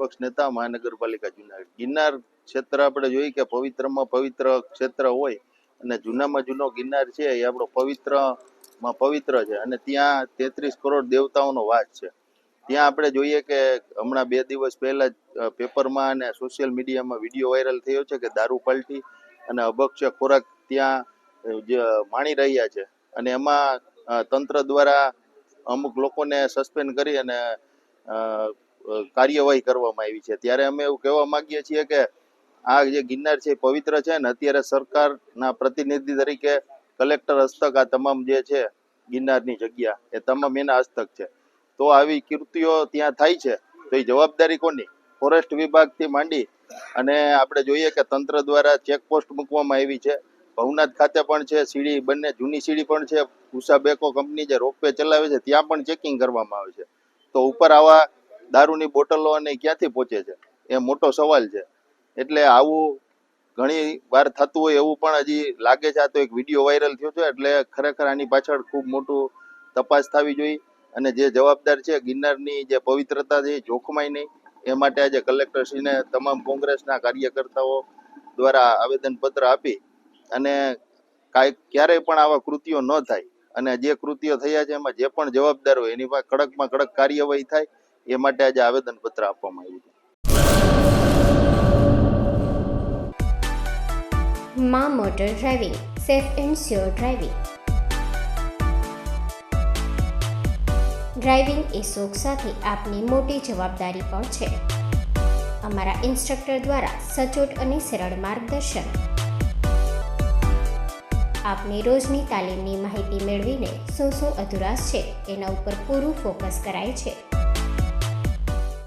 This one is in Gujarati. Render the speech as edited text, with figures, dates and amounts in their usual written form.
વિપક્ષ નેતા, મહાનગરપાલિકા જુનાગઢ. ગિરનાર ક્ષેત્ર આપણે જોઈએ કે પવિત્રમાં પવિત્ર ક્ષેત્ર હોય અને જૂનામાં જૂનો ગિરનાર છે એ આપણો પવિત્રમાં પવિત્ર છે અને ત્યાં 33 કરોડ દેવતાઓનો વાસ છે. ત્યાં આપણે જોઈએ કે હમણાં 2 દિવસ પહેલા જ પેપરમાં અને સોશિયલ મીડિયામાં વિડીયો વાયરલ થયો છે કે દારૂ પાલ્ટી અને અભક્ષ્ય ખોરાક ત્યાં માણી રહ્યા છે અને એમાં તંત્ર દ્વારા અમુક લોકોને સસ્પેન્ડ કરી અને કાર્યવાહી કરવામાં આવી છે. ત્યારે અમે એવું કહેવા માંગીએ છીએ કે આ જે ગિરનાર છે એ પવિત્ર છે ને અત્યારે સરકારના પ્રતિનિધિ તરીકે કલેક્ટર હસ્તક આ તમામ જે છે ગિરનારની જગ્યા એ તમામ એના હસ્તક છે. તો આવી કૃતિઓ ત્યાં થાય છે તો એ જવાબદારી કોની? ફોરેસ્ટ વિભાગથી માંડી અને આપણે જોઈએ કે તંત્ર દ્વારા ચેકપોસ્ટ મૂકવામાં આવી છે. ભવનાથ ખાતે પણ છે, સીડી બંને જૂની સીડી પણ છે. ઉષા બેકો કંપની જે રોપવે ચલાવે છે ત્યાં પણ ચેકિંગ કરવામાં આવે છે. તો ઉપર આવા દારૂની બોટલો અને ક્યાંથી પહોંચે છે એ મોટો સવાલ છે. એટલે આવું ઘણી વાર થતું હોય એવું પણ હજી લાગે છે. આ તો એક વિડીયો વાયરલ થયો છે એટલે ખરેખર આની પાછળ ખૂબ મોટું તપાસ થવી જોઈએ અને જે જવાબદાર છે ગિરનારની જે પવિત્રતા છે જોખમાય નહીં એ માટે આજે કલેક્ટરશ્રીને તમામ કોંગ્રેસના કાર્યકર્તાઓ દ્વારા આવેદનપત્ર આપી અને ક્યારેય પણ આવા કૃત્યો ન થાય અને જે કૃત્યો થયા છે એમાં જે પણ જવાબદાર હોય એની પાસે કડકમાં કડક કાર્યવાહી થાય એ માટે આજે આવેદનપત્ર આપવામાં આવ્યું છે. માં motor driving, safe and sure driving. Driving એ શોખ સાથે આપની મોટી જવાબદારી પણ છે. અમારા ઇન્સ્ટ્રક્ટર દ્વારા સચોટ અને સરળ માર્ગદર્શન. આપની રોજની તાલીમની માહિતી મેળવીને શું અધુરાશ છે એના ઉપર પૂરું ફોકસ કરાય છે.